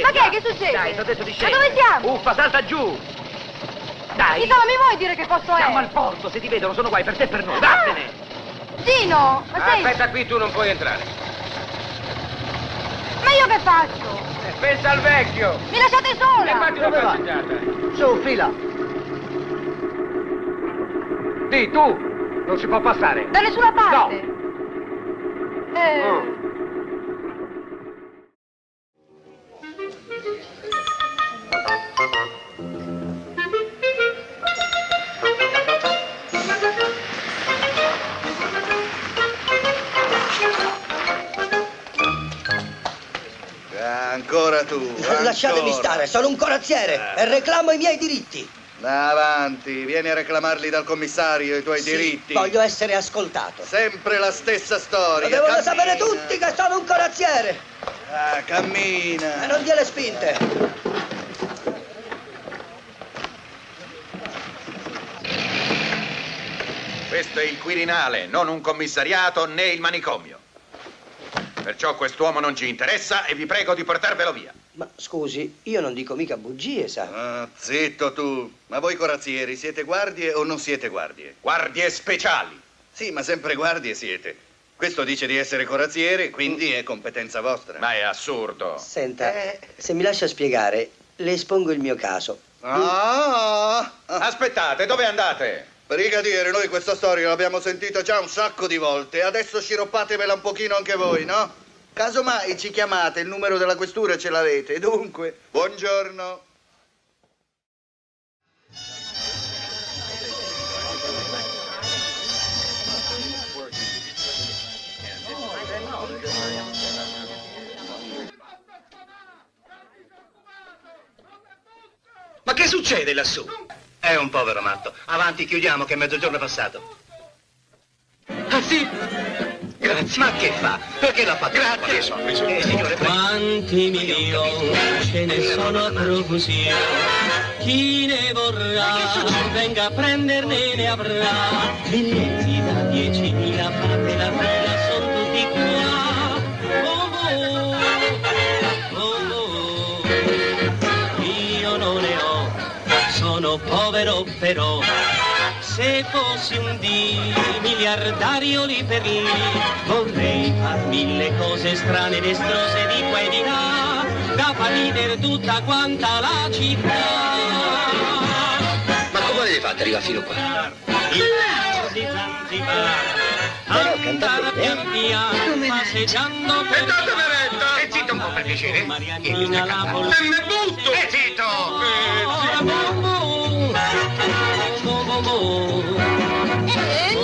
scendere. Ma che succede? Dai, ti ho detto di scendere. Ma dove siamo? Uffa, salta giù. Dai. Insomma, mi vuoi dire che posto è? Siamo al porto, se ti vedono sono guai per te e per noi. Vattene. Gino, ma sei... Aspetta qui, tu non puoi entrare. Ma io che faccio? Pensa al vecchio. Mi lasciate sola! Fatti una Dove va? passeggiata. Su, fila. Di, tu. Non si può passare. Da nessuna parte? No. Ancora tu. Lasciatemi ancora. stare, sono un corazziere e reclamo i miei diritti. Avanti, vieni a reclamarli dal commissario i tuoi Sì, diritti. voglio essere ascoltato. Sempre la stessa storia. Lo devono cammina. sapere tutti che sono un corazziere. Ah, cammina. E non gliele spinte. Questo è il Quirinale, non un commissariato né il manicomio. Perciò quest'uomo non ci interessa e vi prego di portarvelo via. Ma scusi, io non dico mica bugie, sa? Ah, zitto tu. Ma voi corazzieri siete guardie o non siete guardie? Guardie speciali. Sì, ma sempre guardie siete. Questo dice di essere corazziere, quindi è competenza vostra. Ma è assurdo. Senta, se mi lascia spiegare, le espongo il mio caso. Aspettate, dove andate? Brigadiere, noi questa storia l'abbiamo sentita già un sacco di volte. Adesso sciroppatevela un pochino anche voi, no? Casomai ci chiamate, il numero della questura ce l'avete. Dunque, buongiorno. Ma che succede lassù? È un povero matto. Avanti, chiudiamo che è mezzogiorno passato. Ah, sì? Grazie. Ma che fa? Perché l'ha fatto? Grazie. Signore, prego. Quanti milioni ce ne sono a profusione, chi ne vorrà venga a prenderne ne avrà, biglietti da 10.000 fate la fila, sono tutti qua. Io non ne ho, sono povero però, se fossi un miliardario lì per lì, vorrei far mille cose strane, destrose di qua e di là, da far ridere tutta quanta la città. Ma come avete fatto ad arrivare fino qua? Il di Zanzibar, andare pian piano, passeggiando per Andate, Beretta! E zitto un po' per piacere. Marianina la Me ne butto! E zitto!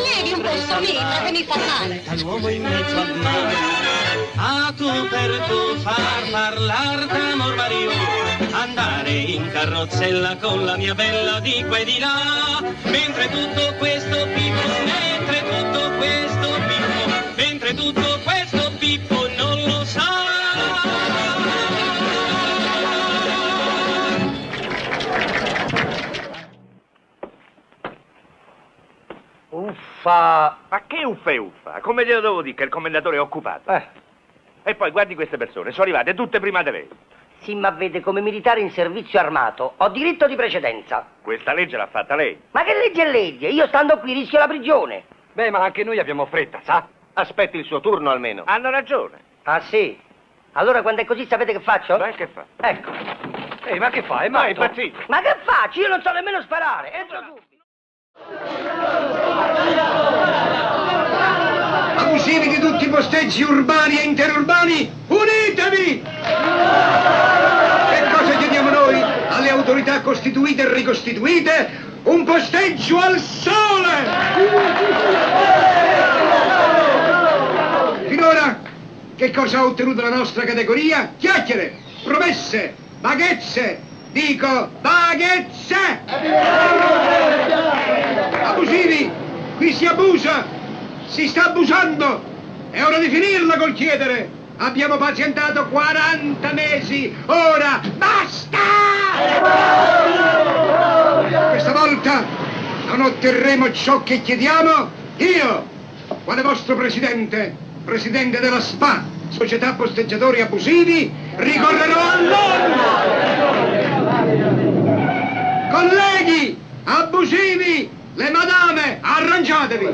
Leghi un po' Samina, che mi fa male. L'uomo in mezzo al mare, a tu per tu far parlar d'amor Mario, andare in carrozzella con la mia bella di qua e di là, mentre tutto questo Pippo, mentre tutto questo Pippo non lo sa. Uffa. Ma che uffa e uffa? Come glielo devo dire che il commendatore è occupato? E poi guardi queste persone, sono arrivate tutte prima di lei. Sì, ma vede, come militare in servizio armato ho diritto di precedenza. Questa legge l'ha fatta lei. Ma che legge è legge? Io stando qui rischio la prigione. Beh, ma anche noi abbiamo fretta, sa? Aspetti il suo turno almeno. Hanno ragione. Ah sì? Allora quando è così sapete che faccio? Beh, che fa? Ecco. Ehi, ma che fa? È matto? Impazzito. Ma che faccio? Io non so nemmeno sparare. Entro subito. Abusivi di tutti i posteggi urbani e interurbani, unitevi! Che cosa chiediamo noi alle autorità costituite e ricostituite? Un posteggio al sole! Finora, che cosa ha ottenuto la nostra categoria? Chiacchiere, promesse, vaghezze, dico vaghezze! Abusivi, qui si abusa! Si sta abusando! È ora di finirla col chiedere! Abbiamo pazientato 40 mesi! Ora basta! Questa volta non otterremo ciò che chiediamo. Io, quale vostro presidente della SPA, Società Posteggiatori Abusivi, ricorrerò all'ordine! Colleghi, abusivi, le madame, arrangiatevi!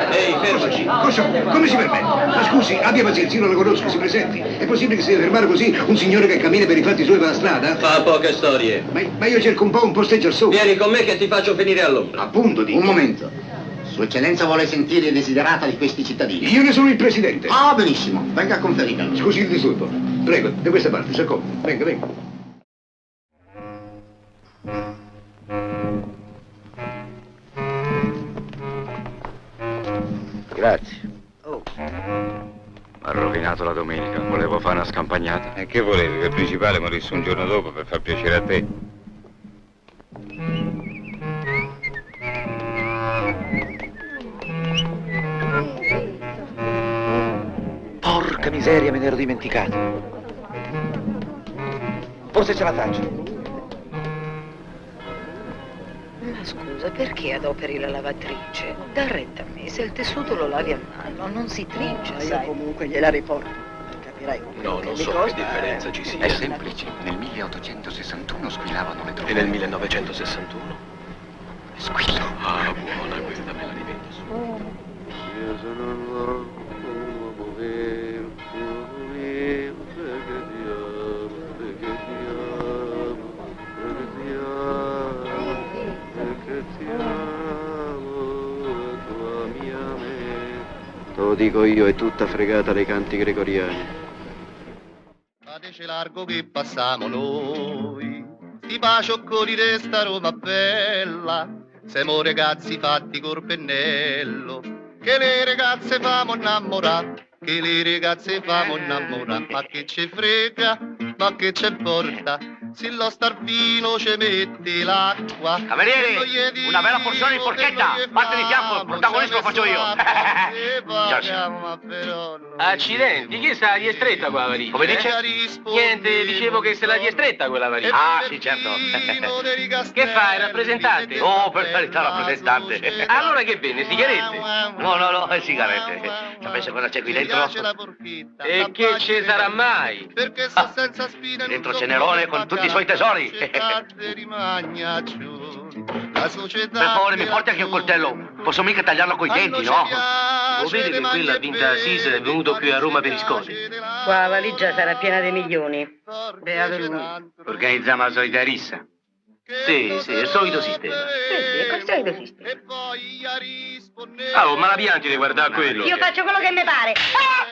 Ehi, fermaci. Cosa? Come si permette? Ma scusi, abbia pazienza, io non la conosco, si presenti. È possibile che si deve fermare così un signore che cammina per i fatti suoi per la strada? Fa poche storie. Ma io cerco un po' un posteggio al sole. Vieni con me che ti faccio finire all'ombra. Appunto, dico. Un momento. Sua Eccellenza vuole sentire il desiderata di questi cittadini. Io ne sono il presidente. Ah, benissimo. Venga a conferire. Scusi il disturbo. Prego, da questa parte, si accomodi. Venga, venga. Grazie. Ha rovinato la domenica, volevo fare una scampagnata. E che volevi? Che il principale morisse un giorno dopo per far piacere a te? Porca miseria, me ne ero dimenticato. Forse ce la faccio. Ma scusa, perché adoperi la lavatrice? Da retta a me, se il tessuto lo lavi a mano, non si trincia, sai. Io comunque gliela riporto. Capirai comunque. No, non so che differenza ci sia. È semplice, nel 1861 squillavano le trombe. E nel 1961? Squillo. Ah, buona, questa me la rimetto su. Io sono un uomo vero, perché ti amo, perché ti amo, perché ti amo, perché ti amo, tu ami a me. Te lo dico io, è tutta fregata dei canti gregoriani. Fateci largo che passiamo noi, sti bacioccolli di sta Roma bella, siamo ragazzi fatti col pennello, che le ragazze famo innamorare, che le ragazze famo innamorare, ma che ci frega, ma che ci importa, se lo starvino ci mette l'acqua. Cameriere, una bella porzione di porchetta, parte di fianco, il protagonista lo faccio io. Accidenti, chi sta gli è stretta quella valigia? Come dice? Niente, dicevo che se la gli è stretta quella valigia. Ah, sì, certo. Che fai, rappresentante? Oh, per carità, rappresentante. Allora che venne, sigarette? No, sigarette. Sapesse cosa c'è qui dentro? E che ci sarà mai? Perché sta senza spine. Dentro Cenerone con tutti i suoi tesori. Per Per favore, mi porti anche un coltello. Posso mica tagliarlo coi denti, no? Lo vedi che quella ha vinto Assis ed è venuto qui a Roma per i scosi? Qua la valigia sarà piena di milioni. Beato lui. Organizziamo la solita rissa. Sì, il solito sistema. Sì, è quel solito sistema. Oh, ma la pianti di guardare quello? Io faccio quello che mi pare.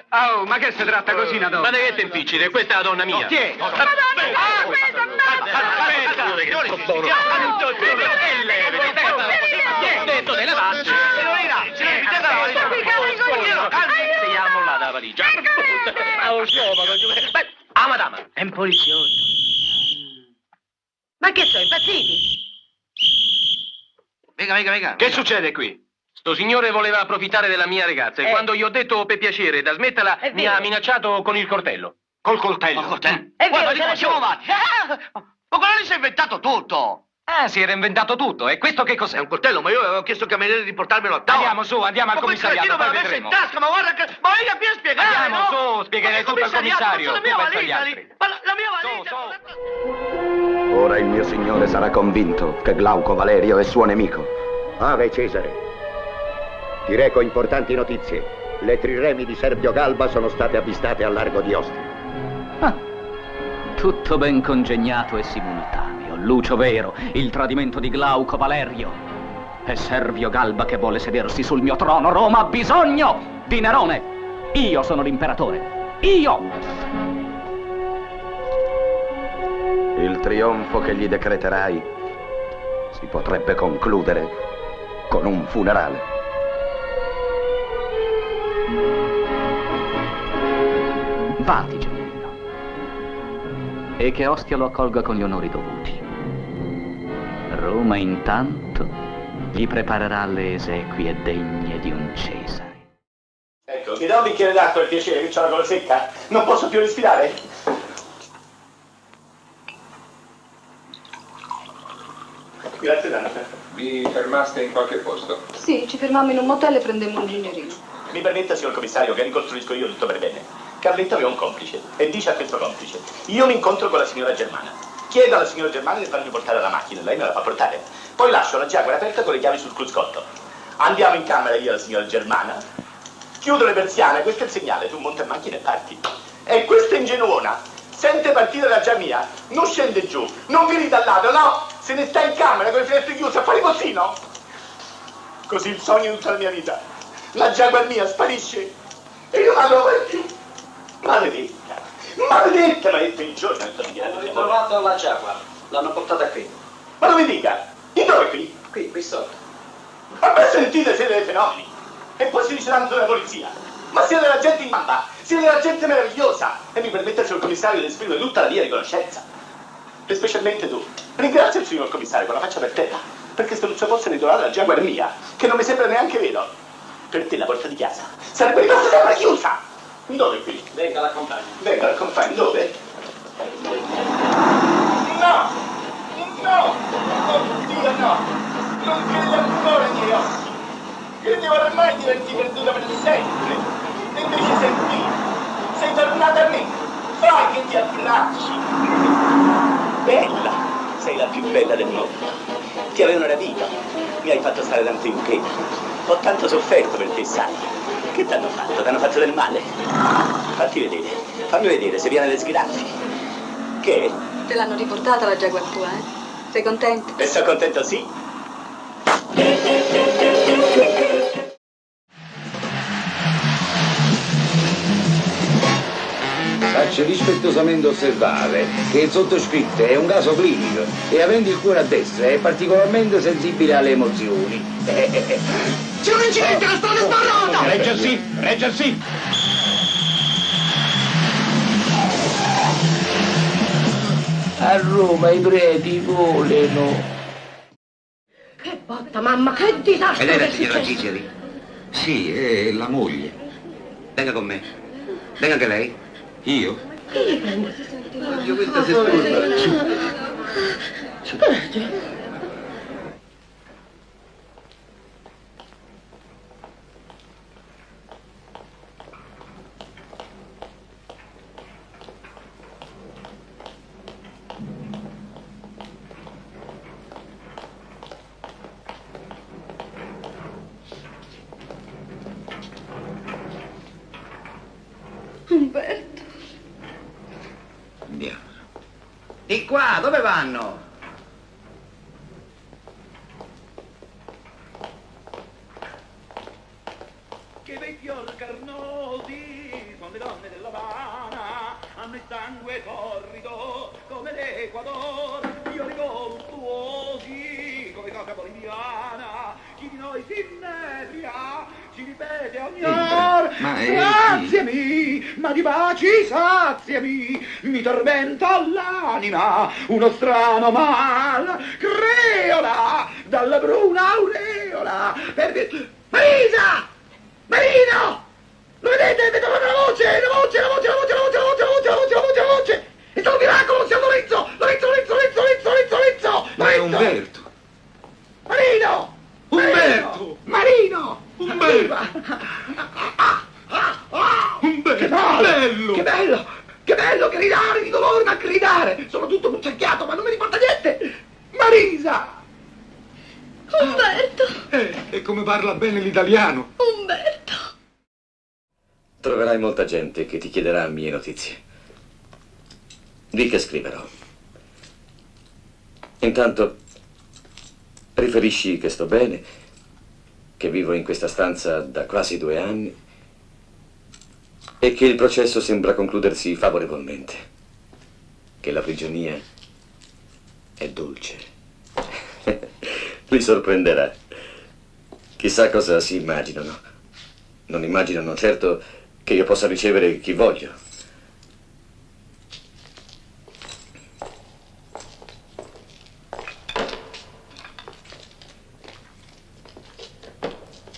Oh, ma che si tratta così, una donna? Ma che te impicci? Questa è la donna mia. Chi è? Madonna, questo Detto delle vacce. Stiamo là dalla valigia. Ah, madama. È un poliziotto. Ma che sono, impazziti? Venga. Che succede qui? Sto signore voleva approfittare della mia ragazza e quando gli ho detto per piacere da smetterla mi ha minacciato con il coltello. Col coltello? È vero, Guarda, siamo avanti. Ma quello lì si è inventato tutto. Ah, si era inventato tutto. E questo che cos'è? È un coltello, ma io avevo chiesto al cameriere di portarmelo a tavola. Andiamo su, andiamo al commissariato, Ma poi questo cretino me l'ha messo in vedremo. tasca, ma guarda che... Ma venga qui a spiegare, Andiamo no? su, spiegherei tutto al commissario. Ma la mia Tu pensa agli valigia altri. lì. Ma la mia valigia... Ora il mio signore sarà convinto che Glauco Valerio è suo nemico. Ave Cesare. Ti reco importanti notizie. Le triremi di Servio Galba sono state avvistate al largo di Ostia. Tutto ben congegnato e simultaneo. Lucio vero, il tradimento di Glauco Valerio. E Servio Galba che vuole sedersi sul mio trono. Roma ha bisogno di Nerone. Io sono l'imperatore. Io! Il trionfo che gli decreterai si potrebbe concludere con un funerale. Vati, Gemellino. E che Ostia lo accolga con gli onori dovuti. Roma intanto gli preparerà le esequie degne di un Cesare. Ecco, mi dà un bicchiere d'acqua per piacere, che c'ho la gola secca. Non posso più respirare. Grazie tanto. Vi fermaste in qualche posto? Sì, ci fermammo in un motel e prendemmo un gingerino. Mi permetta, signor commissario, che ricostruisco io tutto per bene. Carletta aveva un complice e dice a questo complice: io mi incontro con la signora Germana. Chiedo alla signora Germana di farmi portare la macchina, lei me la fa portare. Poi lascio la Jaguar aperta con le chiavi sul cruscotto. Andiamo in camera io e la signora Germana. Chiudo le persiane, questo è il segnale, tu monta in macchina e parti. E questa ingenuona sente partire la Jamia, non scende giù, non vieni dal lato, no, se ne sta in camera con le finestre chiuse a fare bozzino. Così il sogno di tutta la mia vita. La Jaguar mia sparisce e io non la trovo più. Maledetta, maledetta, maledetta il giorno. Hanno ritrovato la Jaguar, l'hanno portata qui. Ma non mi dica, in dove qui? Qui sotto. Ma per sentite siete dei fenomeni. E poi si dice tanto della polizia. Ma siete della gente in gamba, siete della gente meravigliosa. E mi permette, signor commissario, di esprimere tutta la mia riconoscenza. E specialmente tu. Ringrazio il signor commissario con la faccia per terra. Perché se non ci fosse ritrovata la Jaguar mia, che non mi sembra neanche vero, per te la porta di casa sarebbe rimasta sempre chiusa. Dove qui? Venga, l'accompagno. Venga, l'accompagno. Dove? No! No! Oddio, no! Non credo ancora ai miei occhi. Credevo ormai di averti perduta per sempre. E invece sei qui. Sei tornata a me. Fai che ti abbracci. Bella. Sei la più bella del mondo. Ti avevano rapito. Mi hai fatto stare tanto in pena. Ho tanto sofferto per te, sai. Che t'hanno fatto? T'hanno fatto del male? Fatti vedere. Fammi vedere se viene le sgraffi. Che? Te l'hanno riportata la Jaguar tua, eh? Sei contento? E sono contento, sì. Faccio rispettosamente osservare che il sottoscritto è un caso clinico e avendo il cuore a destra è particolarmente sensibile alle emozioni. C'è un incidente, la strada sta rota! Reggersi, reggersi! A Roma i preti volano. Che botta, mamma, che disastro! Ed era che è signora successo? Ciceri? Sì, è la moglie. Venga con me. Venga anche lei. Io? Che gli prende? Io questa si sturba. Umberto. Andiamo. Di qua, dove vanno? Che dei fior carnosi sono le donne dell'Havana, hanno il sangue torrido come l'Equador, fiori voluttuosi come coca boliviana, chi di noi si innebria, si ripete ogni or, saziami, ma di baci saziami, mi tormenta l'anima, uno strano mal, creola, dalla bruna aureola, perché... Marisa! Marino! Lo vedete? Vedo la voce! La voce! La voce! La voce! La voce! La voce! La voce! La voce! La voce! La voce! È stato un miracolo! Siamo Lorenzo! Lorenzo! Lorenzo! Lorenzo! Lorenzo! Lorenzo! Lorenzo! Ma è Umberto! Marino! Umberto! Marino! Umberto! Umberto! Che bello! Che bello! Che bello gridare di dolore, ma gridare! Sono tutto bucciacchiato, ma non mi riporta niente! Marisa! Umberto! E come parla bene l'italiano! Umberto! Troverai molta gente che ti chiederà mie notizie. Di che scriverò. Intanto, riferisci che sto bene, che vivo in questa stanza da quasi 2 anni e che il processo sembra concludersi favorevolmente, che la prigionia è dolce. Li sorprenderà. Chissà cosa si immaginano. Non immaginano certo che io possa ricevere chi voglio.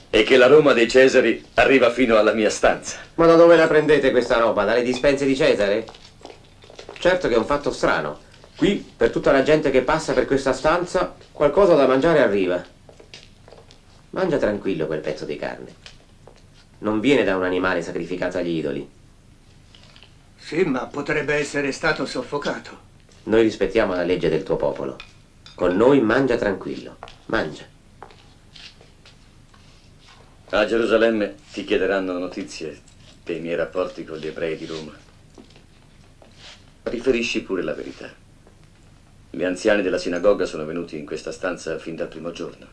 E che la Roma dei Cesari arriva fino alla mia stanza. Ma da dove la prendete questa roba? Dalle dispense di Cesare? Certo che è un fatto strano. Qui, per tutta la gente che passa per questa stanza, qualcosa da mangiare arriva. Mangia tranquillo quel pezzo di carne. non viene da un animale sacrificato agli idoli. Sì, ma potrebbe essere stato soffocato. Noi rispettiamo la legge del tuo popolo. Con noi mangia tranquillo. Mangia. A Gerusalemme ti chiederanno notizie dei miei rapporti con gli ebrei di Roma. Riferisci pure la verità. Gli anziani della sinagoga sono venuti in questa stanza fin dal primo giorno.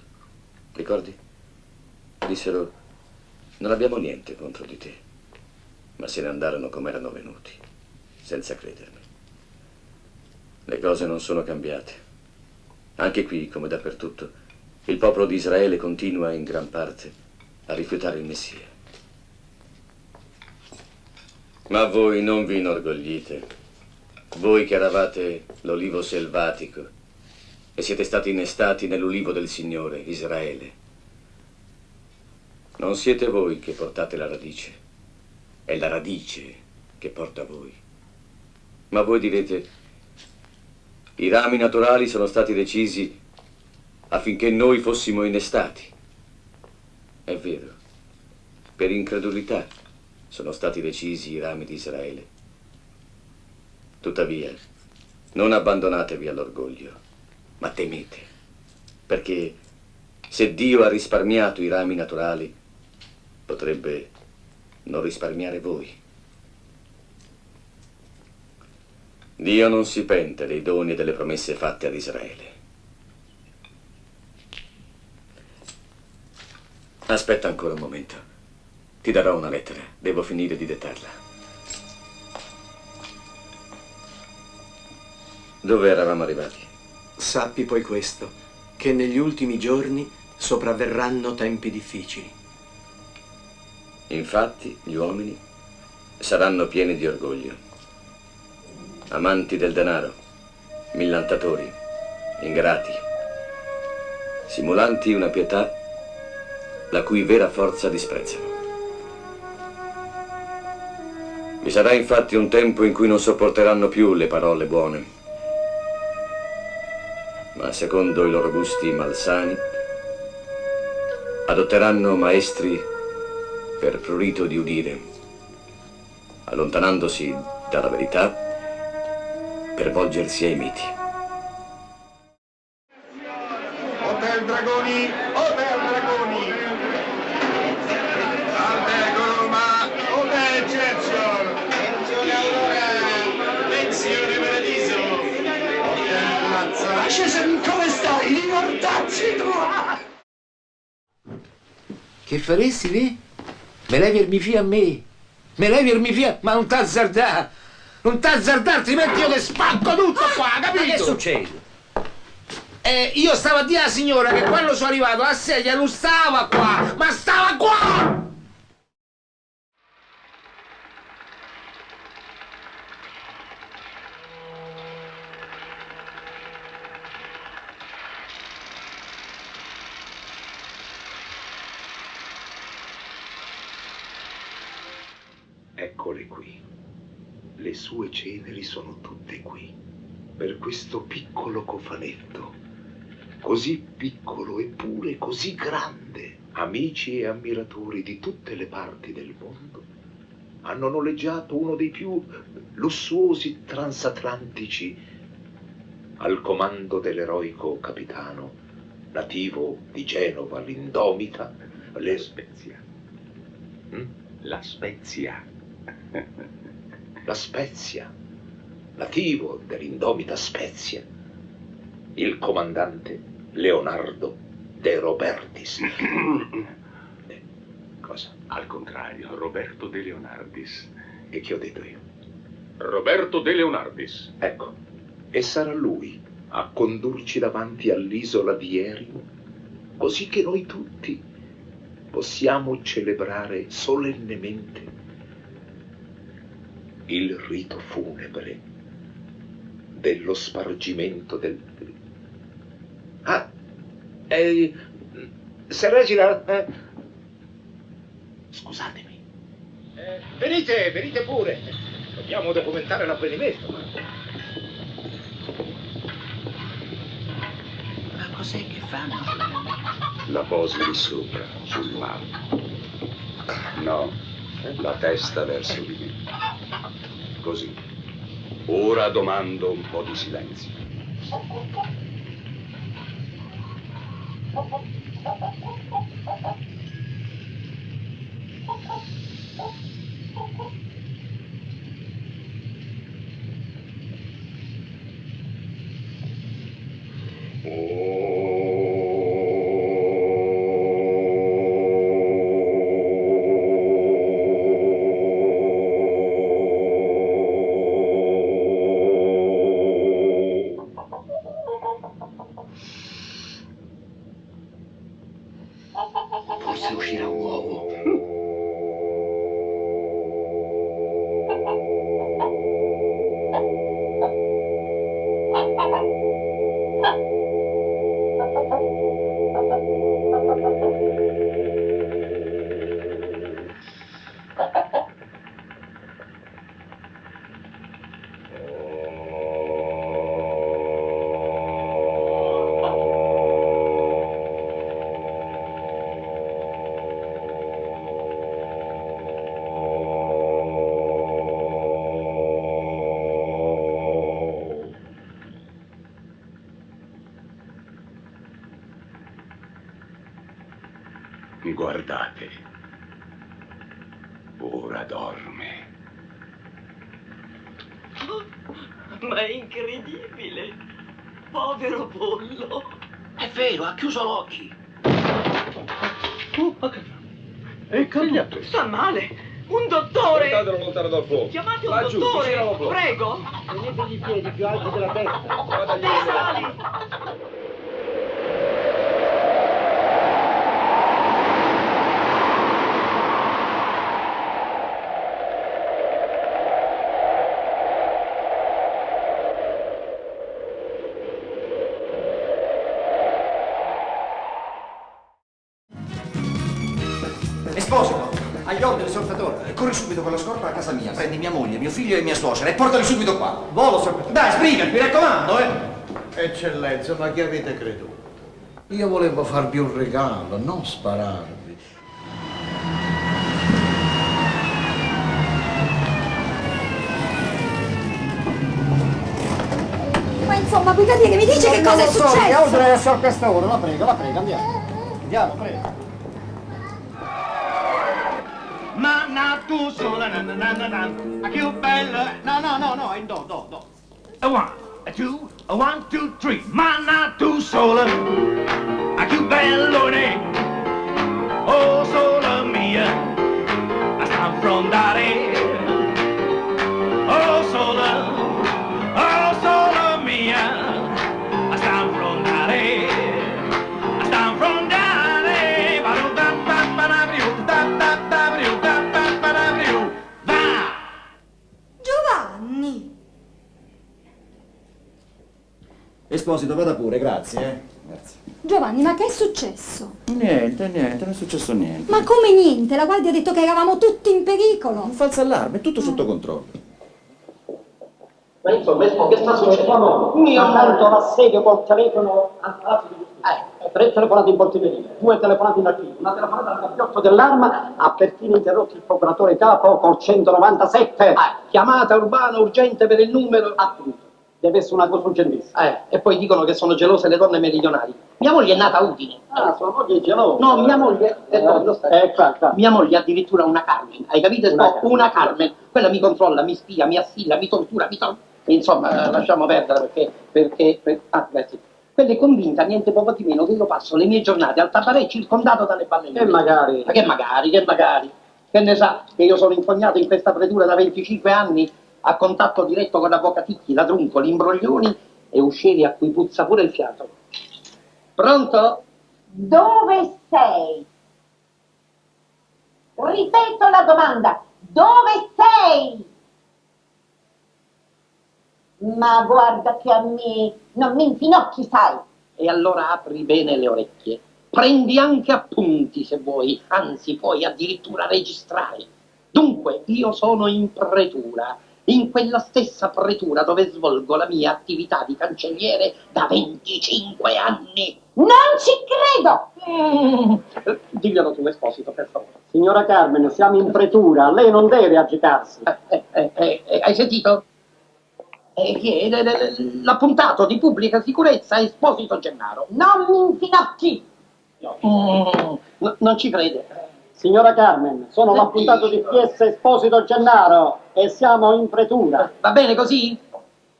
Ricordi? Dissero: non abbiamo niente contro di te. Ma se ne andarono come erano venuti, senza credermi. Le cose non sono cambiate. Anche qui, come dappertutto, il popolo di Israele continua in gran parte a rifiutare il Messia. Ma voi non vi inorgoglite. Voi che eravate l'olivo selvatico e siete stati innestati nell'ulivo del Signore, Israele. Non siete voi che portate la radice, è la radice che porta voi. Ma voi direte: i rami naturali sono stati decisi affinché noi fossimo innestati. È vero, per incredulità sono stati decisi i rami di Israele. Tuttavia, non abbandonatevi all'orgoglio, ma temete, perché se Dio ha risparmiato i rami naturali, potrebbe non risparmiare voi. Dio non si pente dei doni e delle promesse fatte ad Israele. Aspetta ancora un momento. Ti darò una lettera. Devo finire di dettarla. Dove eravamo arrivati? Sappi poi questo, che negli ultimi giorni sopravverranno tempi difficili. Infatti, gli uomini saranno pieni di orgoglio, amanti del denaro, millantatori, ingrati, simulanti una pietà la cui vera forza disprezzano. Vi sarà infatti un tempo in cui non sopporteranno più le parole buone, ma secondo i loro gusti malsani adotteranno maestri per prurito di udire, allontanandosi dalla verità per volgersi ai miti. Hotel Dragoni, Hotel Dragoni, Albergo Roma, Hotel Churchill, Pensione Aurora, Pensione Paradiso, Hotel Lazza. Cesare, come stai? Ricordacci tu! Che faresti lì? Me levi il mifì a me? Me levi il mifì a... Ma non t'azzardare! Non t'azzardare, altrimenti io ti spacco tutto qua, capito? Ma che succede? Io stavo a dire alla signora che quando sono arrivato la sedia non stava qua, ma stava qua! Eccole qui. Le sue ceneri sono tutte qui, per questo piccolo cofanetto, così piccolo eppure così grande. Amici e ammiratori di tutte le parti del mondo hanno noleggiato uno dei più lussuosi transatlantici al comando dell'eroico capitano nativo di Genova, l'Indomita, le Spezia. La Spezia. La Spezia, nativo dell'Indomita Spezia, il comandante Leonardo De Robertis. Cosa? Al contrario, Roberto De Leonardis. E che ho detto io? Roberto De Leonardis. Ecco, e sarà lui a condurci davanti all'isola di Erimo, così che noi tutti possiamo celebrare solennemente il rito funebre dello spargimento del... se Regina... Scusatemi. Venite pure. Dobbiamo documentare l'avvenimento. Ma cos'è che fanno? La posa di sopra, sul lago. No, la testa verso di me. Così. Ora domando un po' di silenzio. Forse uscirà un uovo. Guardate, ora dorme. Ma è incredibile! Povero pollo! È vero, ha chiuso l'occhio. È caduto! Sta male! Un dottore! Portatelo lontano dal fuoco. Chiamate un Laggiù, dottore! vicino alla porta. Prego! Tenetegli i piedi più alti della testa. Dei sali! Esposito, agli ordini, sortatore. Corri subito con la scorta a casa mia. Prendi mia moglie, mio figlio e mia suocera e portali subito qua. Volo, sortatore. Dai, sbrigati, mi raccomando, Eccellenza, ma che avete creduto? Io volevo farvi un regalo, non spararvi. Ma insomma, puoi capire, mi dice che cosa è successo? Ordine del sorquestore, la prego, andiamo. Andiamo, prego. Manna tu sola, na na na na na, più bella. No, è do. A one, a two, three. Manna tu sola, a più bellone. Oh, sola mia, a sta affrontare. Oh, sola mia, a sta affrontare. A sta affrontare. Giovanni! Esposito, vada pure, grazie, Grazie. Giovanni, ma che è successo? Niente, non è successo niente. Ma come niente? La guardia ha detto che eravamo tutti in pericolo. Un falso allarme, è tutto sotto controllo. Ma insomma, che sta succedendo? Mi ha dato l'assedio col telefono al palazzo di giustizia. 3 telefonate in portineria, 2 telefonate in archivio, una telefonata al gabbiotto dell'arma, ha perfino interrotto il procuratore capo col 197. Chiamata urbana urgente per il numero. Appunto. Deve essere una cosa urgentissima. E poi dicono che sono gelose le donne meridionali. Mia moglie è nata a Udine. Ah, sua moglie è gelosa. No, mia moglie mia moglie è addirittura una Carmen. Hai capito? Una Carmen. Quella mi controlla, mi spia, mi assilla, mi tortura, Insomma, lasciamo perdere perché grazie. Quella è convinta, niente poco di meno, che io passo le mie giornate al tabarè circondato dalle ballerine. E magari. Ma che magari. Che ne sa che io sono infognato in questa predura da 25 anni a contatto diretto con avvocaticchi, ladruncoli, imbroglioni e uscieri a cui puzza pure il fiato. Pronto? Dove sei? Ripeto la domanda. Dove sei? Ma guarda che a me non mi infinocchi, sai. E allora apri bene le orecchie. Prendi anche appunti se vuoi, anzi puoi addirittura registrare. Dunque, io sono in pretura in quella stessa pretura dove svolgo la mia attività di cancelliere da 25 anni. Non ci credo! Diglielo tu, Esposito, per favore. Signora Carmen, siamo in pretura, lei non deve agitarsi. Hai sentito? Chi è? L'appuntato di pubblica sicurezza Esposito Gennaro. Non mi infinocchi! Non ci crede. Signora Carmen, sono l'appuntato di PS Esposito Gennaro e siamo in pretura. Va bene così?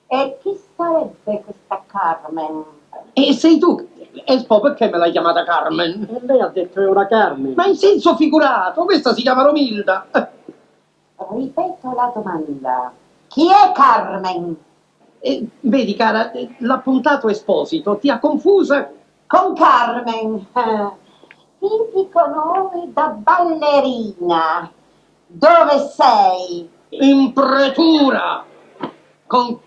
E chi sarebbe questa Carmen? E sei tu, Espo, perché me l'hai chiamata Carmen? E lei ha detto è una Carmen. Ma in senso figurato, questa si chiama Romilda. Ripeto la domanda. Chi è Carmen? Vedi, cara, l'appuntato Esposito ti ha confusa? Con Carmen. Tipico nome da ballerina. Dove sei? In pretura. Con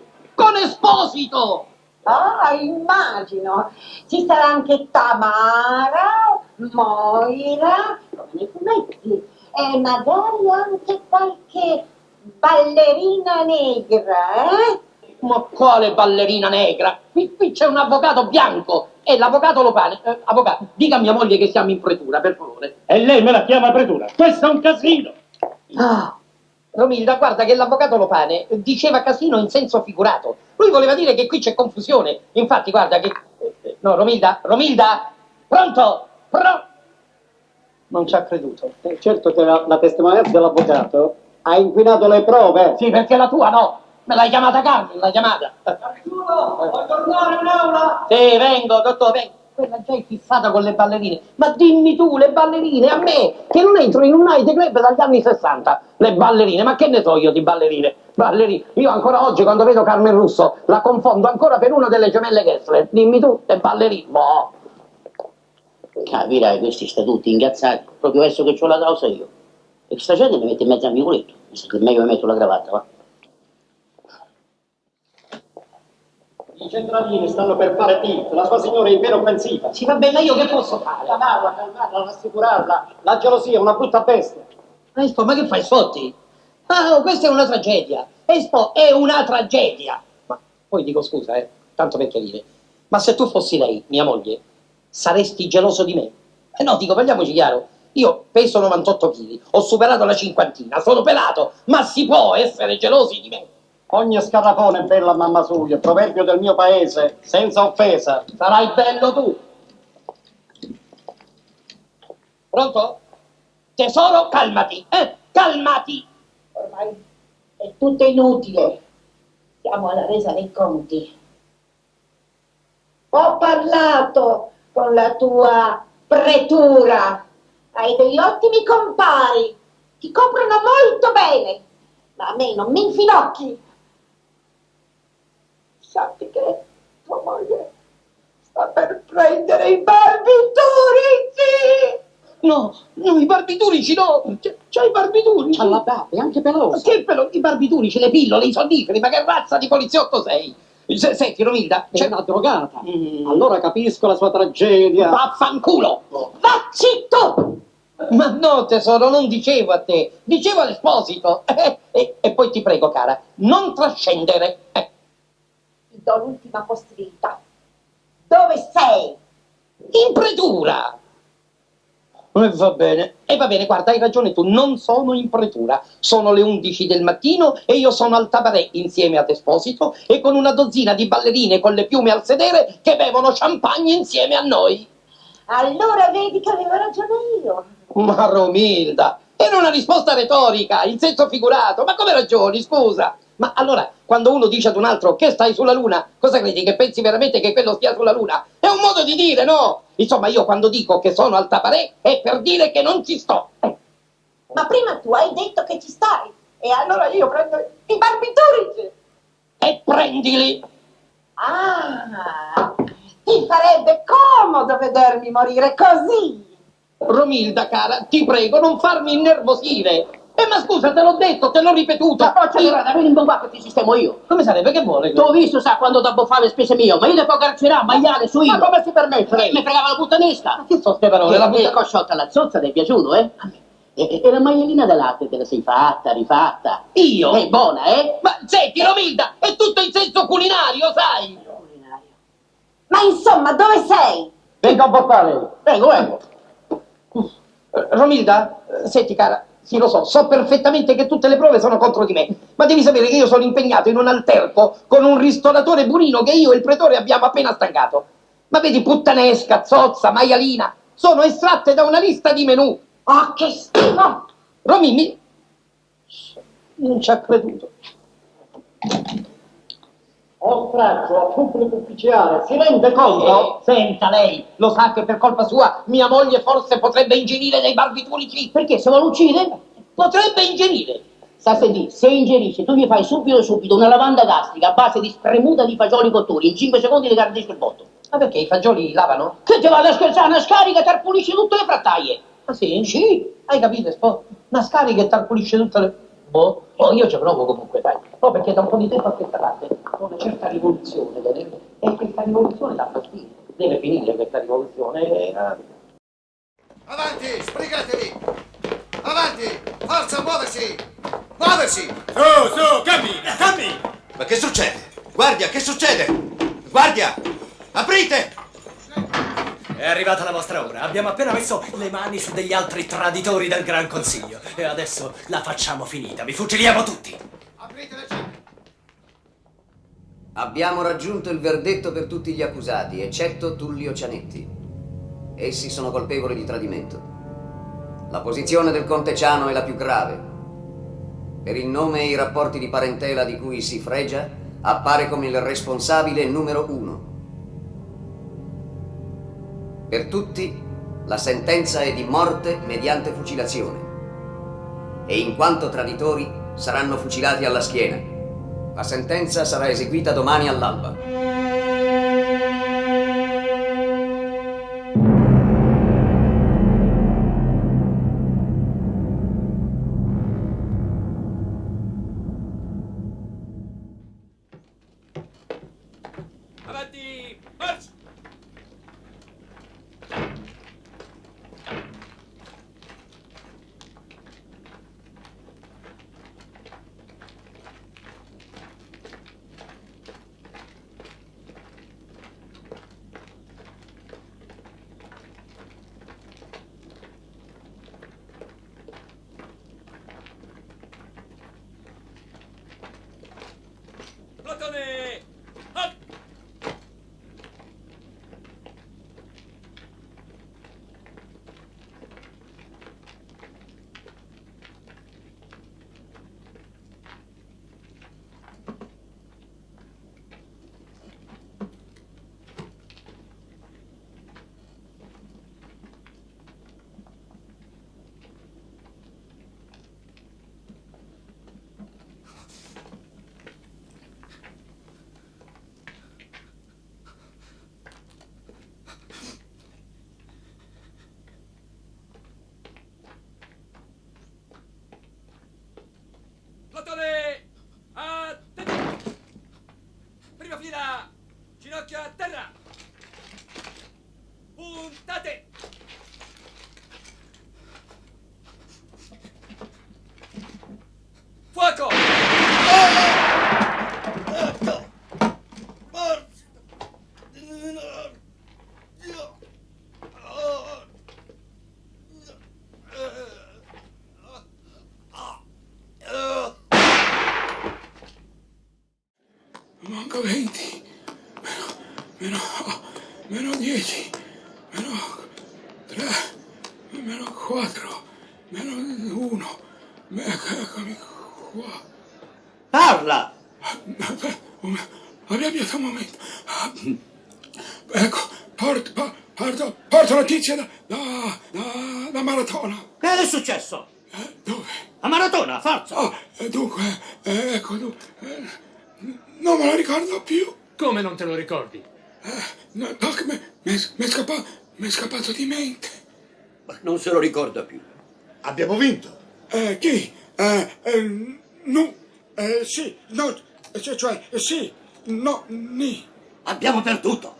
Esposito. Ah, immagino. Ci sarà anche Tamara, Moira, come nei fumetti, e magari anche qualche ballerina negra, eh? Ma quale ballerina negra? Qui c'è un avvocato bianco e l'avvocato Lopane. Avvocato, dica a mia moglie che siamo in pretura, per favore. E lei me la chiama pretura? Questo è un casino! Romilda, guarda che l'avvocato Lopane diceva casino in senso figurato. Lui voleva dire che qui c'è confusione. Infatti, guarda che... No, Romilda, pronto? Non ci ha creduto. Certo che la testimonianza dell'avvocato ha inquinato le prove. Sì, perché la tua no. Me l'hai chiamata Carmen, l'hai chiamata. Vuoi tornare in aula? Sì, vengo, dottore, vengo. Quella già è fissata con le ballerine. Ma dimmi tu, le ballerine, a me, che non entro in un night club dagli anni 60. Le ballerine, ma che ne so io di ballerine? Ballerine. Io ancora oggi, quando vedo Carmen Russo, la confondo ancora per una delle gemelle Gessler. Dimmi tu, le ballerine. Boh. Capirai, questi sta tutti ingazzati, proprio adesso che c'ho la causa io. E questa gente mi mette in mezzo al mio culetto. Mi sa che è meglio mi metto la cravatta, va. I centralini stanno per fare tilt, la sua signora è in piena offensiva. Sì, va bene, io che posso fare? Calmarla, rassicurarla. La gelosia è una brutta bestia. Espo, ma che fai, sfotti? Ah, questa è una tragedia. Espo, è una tragedia. Ma poi dico scusa, tanto per chiarire. Ma se tu fossi lei, mia moglie, saresti geloso di me? No, dico, parliamoci chiaro. Io peso 98 kg, ho superato la cinquantina, sono pelato, ma si può essere gelosi di me? Ogni scarafone è bella a mamma sua, proverbio del mio paese, senza offesa. Sarai bello tu. Pronto? Tesoro, calmati, calmati. Ormai è tutto inutile. Siamo alla resa dei conti. Ho parlato con la tua pretura. Hai degli ottimi compari. Ti coprono molto bene. Ma a me non mi infinocchi. Sappi che tua moglie sta per prendere i barbiturici! No, i barbiturici no! C'ha i barbiturici! C'ha la barba, anche pelosa! Che i barbiturici, le pillole, i sonniferi, ma che razza di poliziotto sei? Senti, Romilda, c'è una drogata! Allora capisco la sua tragedia! Vaffanculo! Vacci tu! Ma no, tesoro, non dicevo a te, dicevo all'Esposito! E poi ti prego, cara, non trascendere! Ti do l'ultima possibilità. Dove sei? In pretura! Va bene, guarda, hai ragione tu, non sono in pretura. Sono le 11 del mattino e io sono al Tabaré insieme ad Esposito e con una dozzina di ballerine con le piume al sedere che bevono champagne insieme a noi. Allora vedi che avevo ragione io. Ma Romilda, era una risposta retorica, in senso figurato. Ma come ragioni, scusa? Ma allora, quando uno dice ad un altro che stai sulla luna, cosa credi? Che pensi veramente che quello stia sulla luna? È un modo di dire, no? Insomma, io quando dico che sono al Tabaré è per dire che non ci sto. Ma prima tu hai detto che ci stai. E allora io prendo i barbiturici. E prendili. Ah, ti farebbe comodo vedermi morire così. Romilda, cara, ti prego, non farmi innervosire. Ma scusa, te l'ho detto, te l'ho ripetuto. Ma poi c'è un buon qua che ti sistemo io. Come sarebbe? Che vuole? T'ho visto, sa, quando da fare le spese mie, ma io le può carcerare, maiale, su io. Ma come si permette? Mi fregava la puttanesca. Ma che sono ste parole? La cosciotta alla zozza ti è piaciuto, eh? E la maialina da latte te la sei fatta, rifatta? Io? È buona, eh? Ma senti, Romilda, è tutto in senso culinario, sai? Ma insomma, dove sei? Vengo a portare. Prego, prego. Romilda, senti cara, sì lo so perfettamente che tutte le prove sono contro di me, ma devi sapere che io sono impegnato in un alterco con un ristoratore burino che io e il pretore abbiamo appena stancato. Ma vedi, puttanesca, zozza, maialina, sono estratte da una lista di menù. Oh, che schifo! Romilda non ci ha creduto. Oltraggio a pubblico ufficiale, si rende conto? Senta lei, lo sa che per colpa sua mia moglie forse potrebbe ingerire dei barbiturici? Perché se vuole uccidere? Potrebbe ingerire. Sta a sentire, se ingerisce tu gli fai subito una lavanda gastrica a base di spremuta di fagioli cottori, in 5 secondi le cardisce il botto. Ma perché i fagioli lavano? Che te vado a scherzare, una scarica tarpulisce tutte le frattaie. Ah sì? Sì. Hai capito, Spo? Una scarica che tarpulisce tutte le... Boh, io ci provo comunque, dai. No, perché da un po' di tempo a questa parte ho una certa rivoluzione, vedete? E questa rivoluzione dà fastidio. Deve finire questa rivoluzione. Avanti, sbrigatevi! Avanti! Forza, muoversi! Muoversi! Su, cammina! Ma che succede? Guardia, che succede? Guardia! Aprite! È arrivata la vostra ora. Abbiamo appena messo le mani su degli altri traditori del Gran Consiglio. E adesso la facciamo finita. Vi fuciliamo tutti. Aprite le celle! Abbiamo raggiunto il verdetto per tutti gli accusati, eccetto Tullio Cianetti. Essi sono colpevoli di tradimento. La posizione del conte Ciano è la più grave. Per il nome e i rapporti di parentela di cui si fregia, appare come il responsabile numero 1. Per tutti, la sentenza è di morte mediante fucilazione. E in quanto traditori, saranno fucilati alla schiena. La sentenza sarà eseguita domani all'alba. Avanti! Marcia! Platone! Al! Platone! Attenti! Prima fila! Ginocchio a terra! Puntate! Fuoco! Manco 20, meno 10, meno 3, meno 4, meno 1, eccomi qua. Parla! Aspetta un momento. Ecco, porto notizia da Maratona. Che è successo? Dove? A Maratona, forza! Dunque, ecco, non me lo ricordo più. Come non te lo ricordi? No, Doc, mi è scappato di mente. Ma non se lo ricorda più. Abbiamo vinto. Chi? No, sì, no, cioè, sì, no, ni. Abbiamo perduto.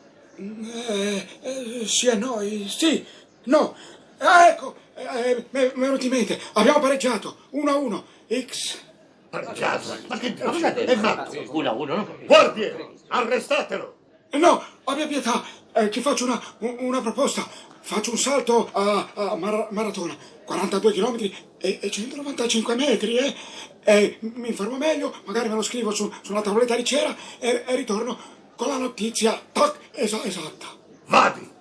Sì, noi, sì, no. Ecco, mi è venuto in mente. Abbiamo pareggiato. 1-1. X. Pareggiato? Ma che dici? È matto. 1-1, no? Guardie, arrestatelo! No, abbia pietà. Ti faccio una proposta. Faccio un salto a maratona. 42 km e 195 metri, mi informo meglio, magari me lo scrivo sulla tavoletta di cera e ritorno con la notizia esatta. Vadi!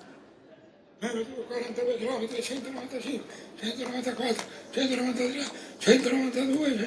42 km, 195, 194, 193, 192...